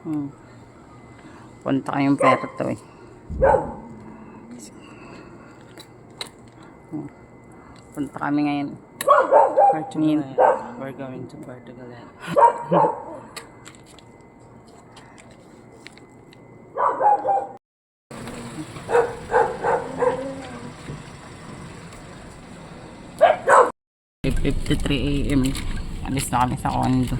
Punta kayong Puerto eh. Punta kami ngayon. We're going to Portugal. 8:53 AM. Alis na kami sa condo.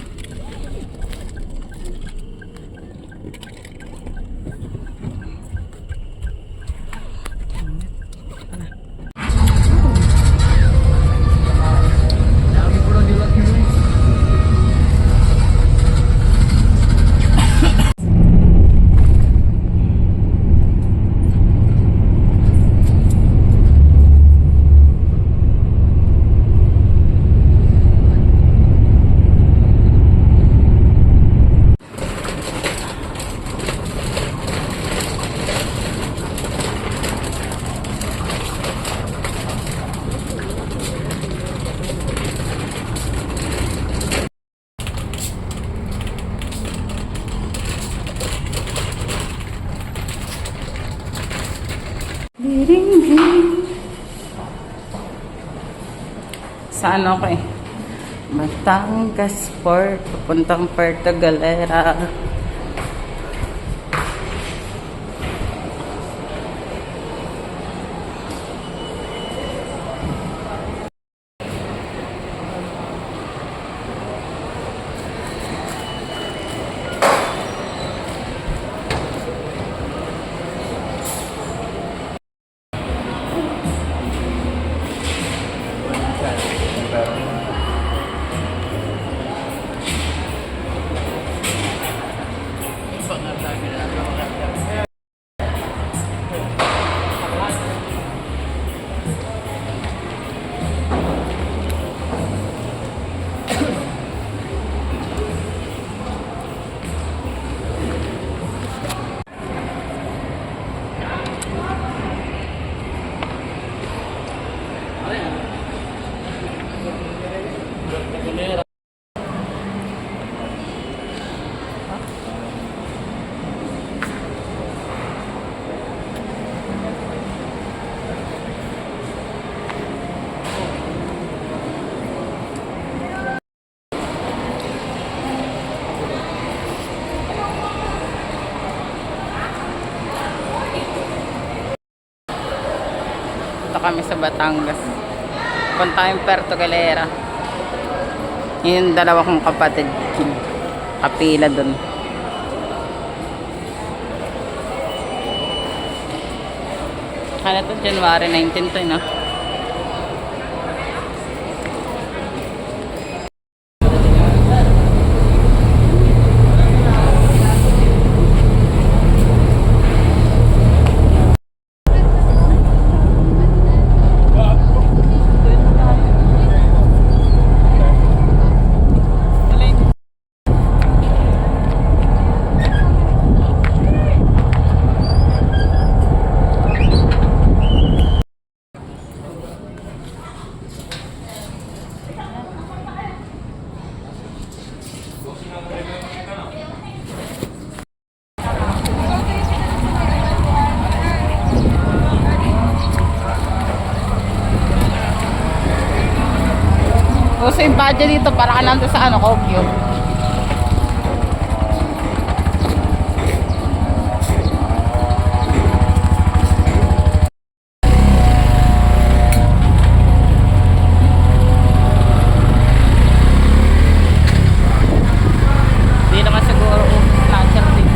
Sa ano ko eh? Batangas Port, papuntang Puerto Galera. Kami sa Batangas. Punta yung Puerto Galera. Yung dalawa kong kapatid. Kapila dun. Ano to? January 19 to, no? Gusto yung budget dito para ka nandun sa ano, Kogyo. Hindi naman siguro snatcher dito.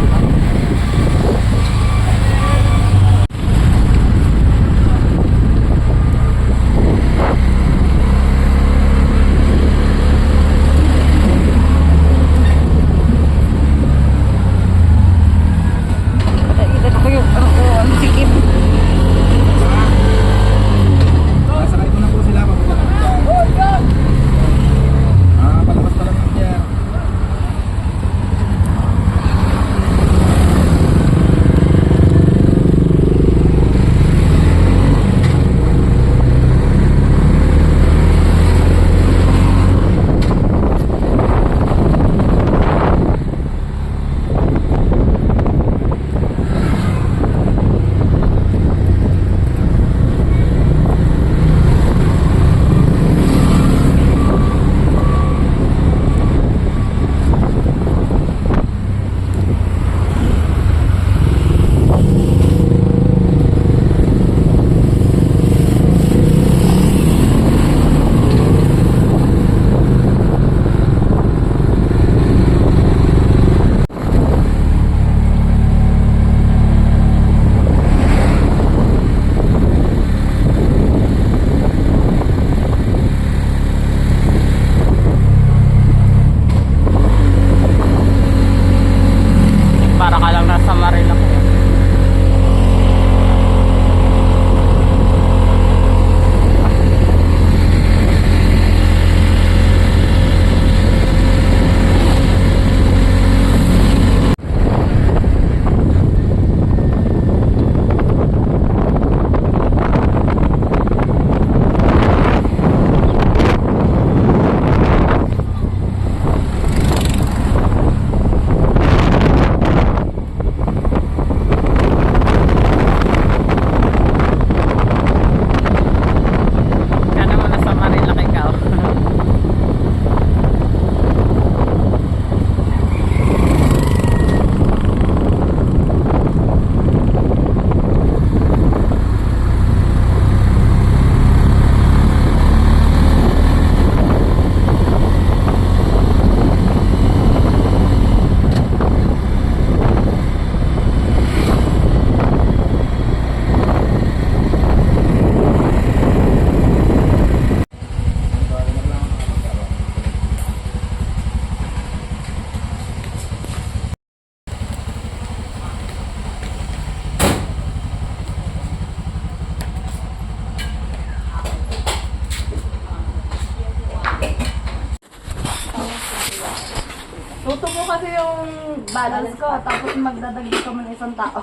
yung balance ko, tapos magdadagdag ko ng isang tao.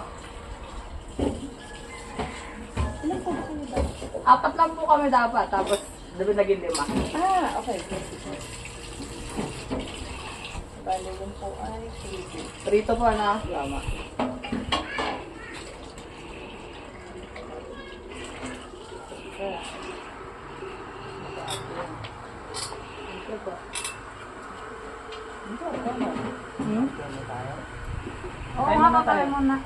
Ilan po ba kayo ba? 4 lang po kami dapat, tapos dabi naging 5. Ah, okay. Bale, yun po ay 3. Rito po na. Tama. Oo, makakatayo muna.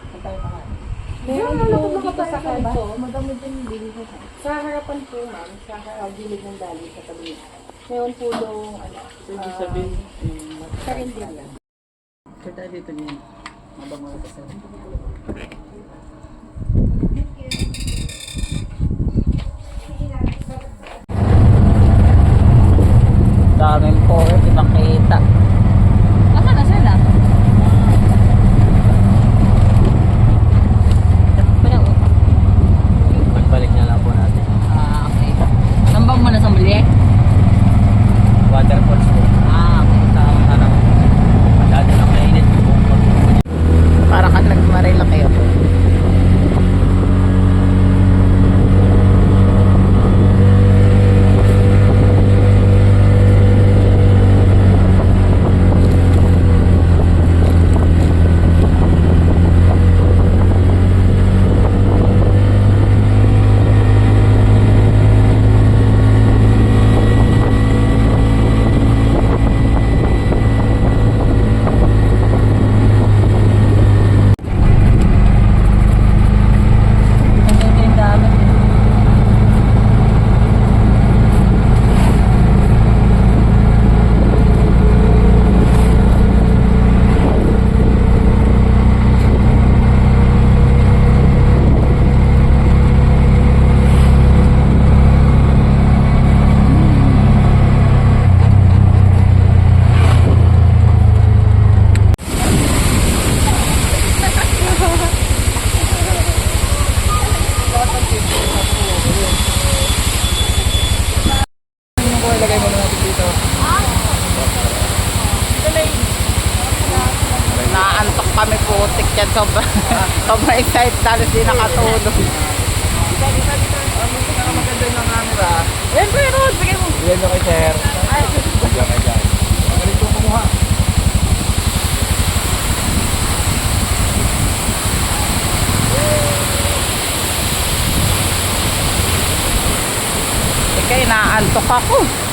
Meron po dito sa kanto, madami din bili ko. Sa harapan po, ma'am, sa gilid ng dali sa tabi. Meron po doong, ano, Ibig sabihin, karinderya. kita dito niya. Mabango ka sa daming po eh, di makita. Asa na sila? Pagbalik na lang po natin. Ah, okay. Sambang mo na sa muli? Waterfalls po. Ah, okay. Tama na lang. Masyado na mainit yung buong pag. Para ka nagmarila kayo. Ilagay mo natin dito. Naantok kami putik yan. Sobrang excited. Dalos di nakatulog. Dito. Maganda yung camera. Yan po yun. Bigay mo. Bigay mo kay sir. Bigyan kay dyan. Magaling kong kumuha. Ikay, naantok ako.